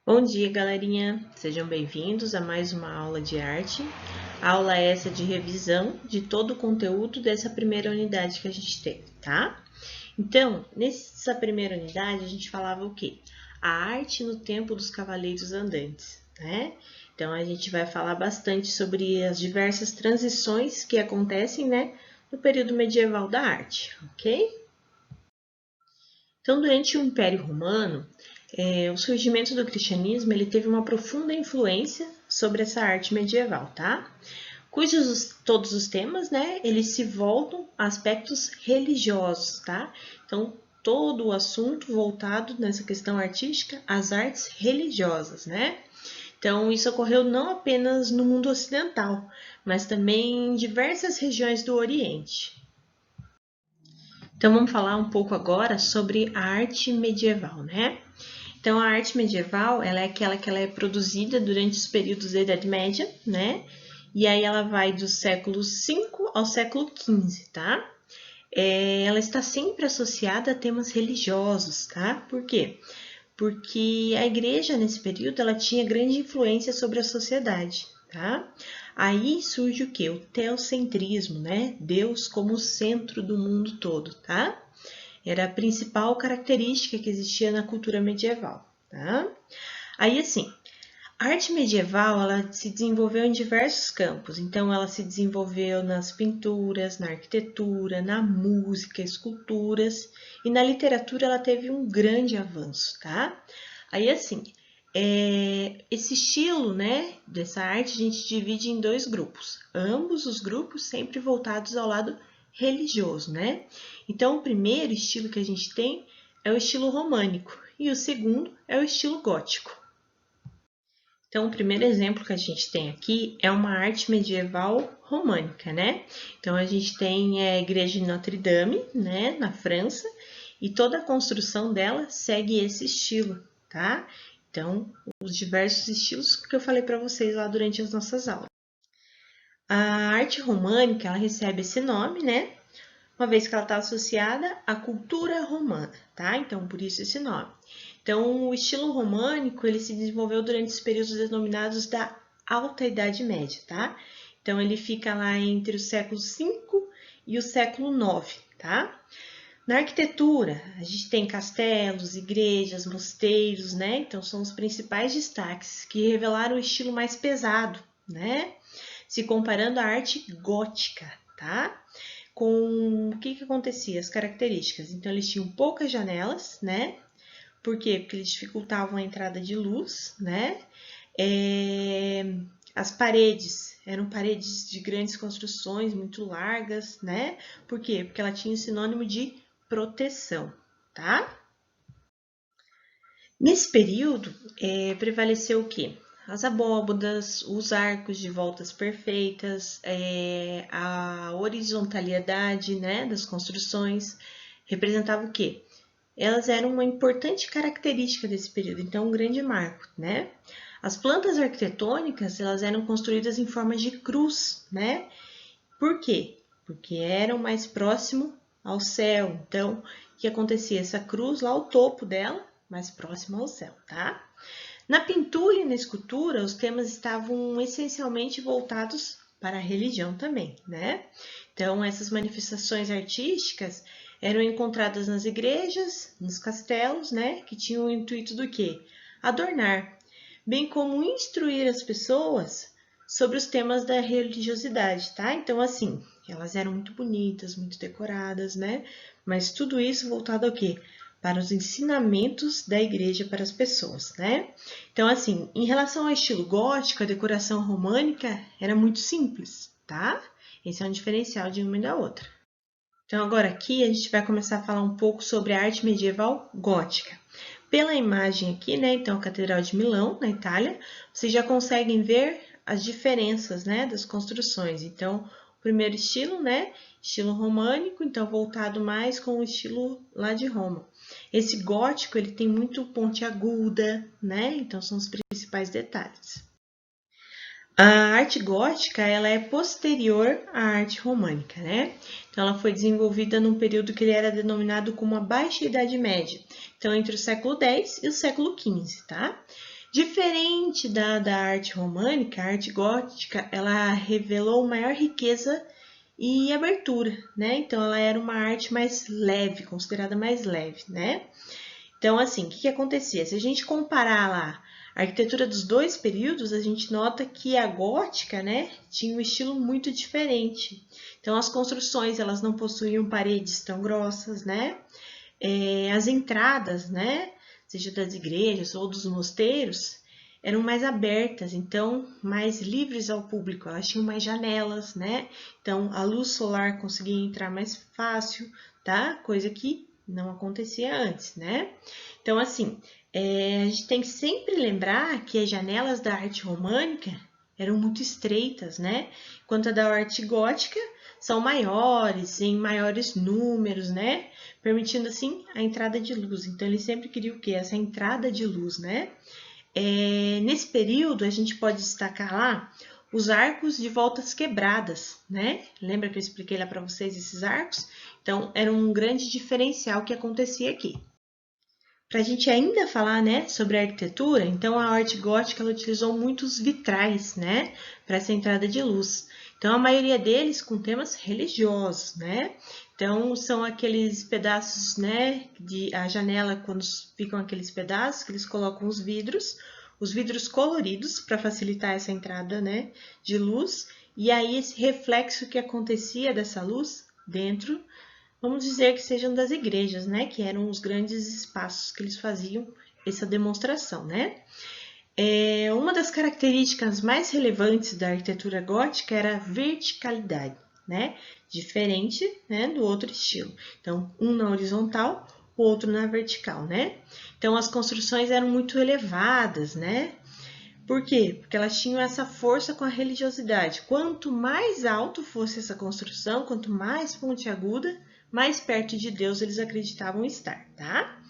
Bom dia, galerinha! Sejam bem-vindos a mais uma aula de arte. Aula essa de revisão de todo o conteúdo dessa primeira unidade que a gente teve, tá? Então, nessa primeira unidade, a gente falava o quê? A arte no tempo dos cavaleiros andantes, né? Então, a gente vai falar bastante sobre as diversas transições que acontecem, né, no período medieval da arte, ok? Então, durante o Império Romano, o surgimento do cristianismo ele teve uma profunda influência sobre essa arte medieval, tá? Todos os temas, né, eles se voltam a aspectos religiosos, tá? Então, todo o assunto voltado nessa questão artística às artes religiosas, né? Então, isso ocorreu não apenas no mundo ocidental, mas também em diversas regiões do Oriente. Então, vamos falar um pouco agora sobre a arte medieval, né? Então, a arte medieval, ela é aquela que ela é produzida durante os períodos da Idade Média, né? E aí ela vai do século V ao século XV, tá? Ela está sempre associada a temas religiosos, tá? Por quê? Porque a igreja, nesse período, ela tinha grande influência sobre a sociedade, tá? Aí surge o quê? O teocentrismo, né? Deus como centro do mundo todo, tá? Era a principal característica que existia na cultura medieval, tá? Aí, assim, a arte medieval, ela se desenvolveu em diversos campos. Então, ela se desenvolveu nas pinturas, na arquitetura, na música, esculturas e na literatura ela teve um grande avanço, tá? Aí, assim, esse estilo, né, dessa arte a gente divide em dois grupos. Ambos os grupos sempre voltados ao lado religioso, né? Então, o primeiro estilo que a gente tem é o estilo românico e o segundo é o estilo gótico. Então, o primeiro exemplo que a gente tem aqui é uma arte medieval românica, né? Então, a gente tem a Igreja de Notre Dame, né, na França, e toda a construção dela segue esse estilo, tá? Então, os diversos estilos que eu falei para vocês lá durante as nossas aulas. A arte românica, ela recebe esse nome, né? Uma vez que ela está associada à cultura romana, tá? Então, por isso esse nome. Então, o estilo românico, ele se desenvolveu durante os períodos denominados da Alta Idade Média, tá? Então, ele fica lá entre o século V e o século IX, tá? Na arquitetura, a gente tem castelos, igrejas, mosteiros, né? Então, são os principais destaques que revelaram o estilo mais pesado, né? Se comparando à arte gótica, tá? Com o que acontecia? As características. Então, eles tinham poucas janelas, né? Por quê? Porque eles dificultavam a entrada de luz, né? As paredes eram paredes de grandes construções, muito largas, né? Por quê? Porque ela tinha o sinônimo de proteção, tá? Nesse período, prevaleceu o quê? As abóbadas, os arcos de voltas perfeitas, a horizontalidade, né, das construções, representava o quê? Elas eram uma importante característica desse período, então um grande marco, né? As plantas arquitetônicas, elas eram construídas em forma de cruz, né? Por quê? Porque eram mais próximo ao céu. Então, o que acontecia? Essa cruz lá, o topo dela, mais próximo ao céu, tá? Na pintura e na escultura, os temas estavam essencialmente voltados para a religião também, né? Então, essas manifestações artísticas eram encontradas nas igrejas, nos castelos, né? Que tinham o intuito do quê? Adornar, bem como instruir as pessoas sobre os temas da religiosidade, tá? Então, assim, elas eram muito bonitas, muito decoradas, né? Mas tudo isso voltado ao quê? Para os ensinamentos da igreja para as pessoas, né? Então, assim, em relação ao estilo gótico, a decoração românica era muito simples, tá? Esse é um diferencial de uma e da outra. Então, agora aqui a gente vai começar a falar um pouco sobre a arte medieval gótica. Pela imagem aqui, né, então a Catedral de Milão, na Itália, vocês já conseguem ver as diferenças, né, das construções. Então, o primeiro estilo, né, estilo românico, então voltado mais com o estilo lá de Roma. Esse gótico, ele tem muito pontiaguda, né, então são os principais detalhes. A arte gótica, ela é posterior à arte românica, né? Então, ela foi desenvolvida num período que ele era denominado como a Baixa Idade Média. Então, entre o século X e o século XV, tá? Diferente da arte românica, a arte gótica, ela revelou maior riqueza e abertura, né? Então, ela era uma arte mais leve, considerada mais leve, né? Então, assim, o que acontecia? Se a gente comparar lá a arquitetura dos dois períodos, a gente nota que a gótica, né, tinha um estilo muito diferente. Então, as construções, elas não possuíam paredes tão grossas, né? As entradas, né, seja das igrejas ou dos mosteiros, eram mais abertas, então mais livres ao público. Elas tinham mais janelas, né? Então a luz solar conseguia entrar mais fácil, tá? Coisa que não acontecia antes, né? Então assim, a gente tem que sempre lembrar que as janelas da arte românica eram muito estreitas, né? Enquanto a da arte gótica são maiores, em maiores números, né? Permitindo assim a entrada de luz. Então ele sempre queria o quê? Essa entrada de luz, né? Nesse período a gente pode destacar lá os arcos de voltas quebradas, né? Lembra que eu expliquei lá para vocês esses arcos? Então era um grande diferencial que acontecia aqui. Para a gente ainda falar, né, sobre a arquitetura, então a arte gótica ela utilizou muitos vitrais, né, para essa entrada de luz. Então a maioria deles com temas religiosos, né? Então são aqueles pedaços, né, a janela quando ficam aqueles pedaços que eles colocam os vidros coloridos para facilitar essa entrada, né, de luz. E aí esse reflexo que acontecia dessa luz dentro, vamos dizer que sejam das igrejas, né? Que eram os grandes espaços que eles faziam essa demonstração, né? Uma das características mais relevantes da arquitetura gótica era a verticalidade, né? Diferente, né, do outro estilo. Então, um na horizontal, o outro na vertical, né? Então, as construções eram muito elevadas, né? Por quê? Porque elas tinham essa força com a religiosidade. Quanto mais alto fosse essa construção, quanto mais pontiaguda, mais perto de Deus eles acreditavam estar, tá?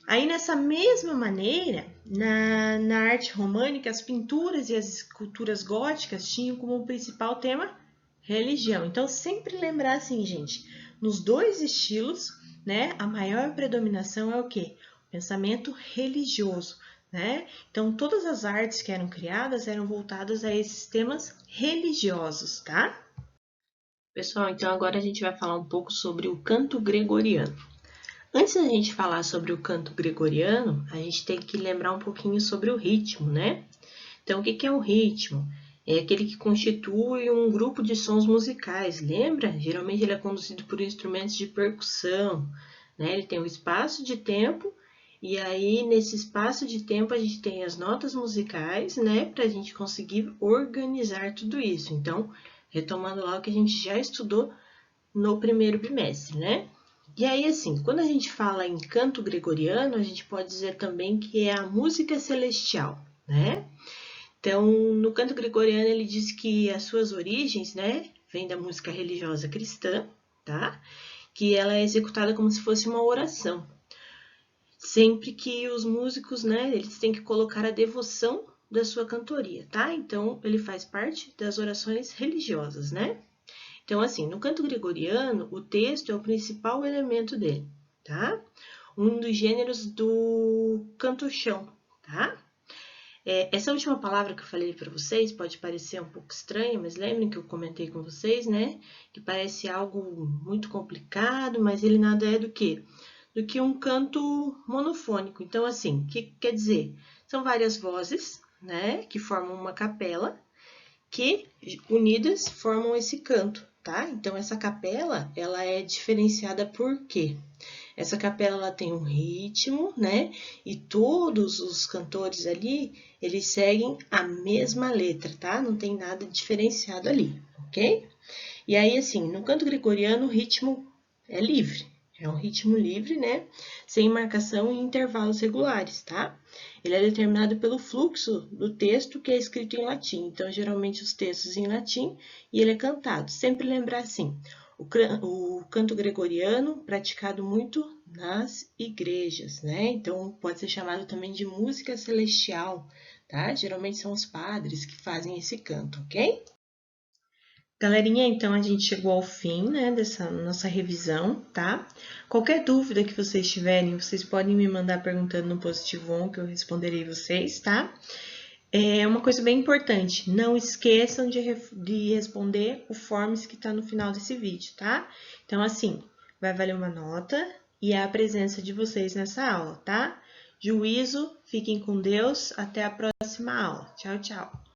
Aí, nessa mesma maneira, na arte românica, as pinturas e as esculturas góticas tinham como principal tema religião. Então, sempre lembrar assim, gente, nos dois estilos, né, a maior predominação é o quê? O pensamento religioso, né? Então, todas as artes que eram criadas eram voltadas a esses temas religiosos, tá? Pessoal, então agora a gente vai falar um pouco sobre o canto gregoriano. Antes da gente falar sobre o canto gregoriano, a gente tem que lembrar um pouquinho sobre o ritmo, né? Então, o que é o ritmo? É aquele que constitui um grupo de sons musicais, lembra? Geralmente ele é conduzido por instrumentos de percussão, né? Ele tem um espaço de tempo, e aí nesse espaço de tempo a gente tem as notas musicais, né? Para a gente conseguir organizar tudo isso. Então, retomando lá o que a gente já estudou no primeiro bimestre, né? E aí, assim, quando a gente fala em canto gregoriano, a gente pode dizer também que é a música celestial, né? Então, no canto gregoriano, ele diz que as suas origens, né, vêm da música religiosa cristã, tá? Que ela é executada como se fosse uma oração. Sempre que os músicos, né, eles têm que colocar a devoção da sua cantoria, tá? Então, ele faz parte das orações religiosas, né? Então, assim, no canto gregoriano, o texto é o principal elemento dele, tá? Um dos gêneros do canto-chão, tá? Essa última palavra que eu falei para vocês pode parecer um pouco estranha, mas lembrem que eu comentei com vocês, né? Que parece algo muito complicado, mas ele nada é do que? Do que um canto monofônico. Então, assim, o que quer dizer? São várias vozes, né? Que formam uma capela, que unidas formam esse canto, tá? Então, essa capela, ela é diferenciada por quê? Essa capela, ela tem um ritmo, né? E todos os cantores ali, eles seguem a mesma letra, tá? Não tem nada diferenciado ali, ok? E aí, assim, no canto gregoriano, o ritmo é livre. É um ritmo livre, né? Sem marcação e intervalos regulares, tá? Ele é determinado pelo fluxo do texto que é escrito em latim. Então, geralmente, os textos em latim e ele é cantado. Sempre lembrar assim, o canto gregoriano praticado muito nas igrejas, né? Então, pode ser chamado também de música celestial, tá? Geralmente são os padres que fazem esse canto, ok? Galerinha, então a gente chegou ao fim, né, dessa nossa revisão, tá? Qualquer dúvida que vocês tiverem, vocês podem me mandar perguntando no Positivo que eu responderei vocês, tá? É uma coisa bem importante, não esqueçam de responder o forms que tá no final desse vídeo, tá? Então, assim, vai valer uma nota e a presença de vocês nessa aula, tá? Juízo, fiquem com Deus, até a próxima aula. Tchau, tchau!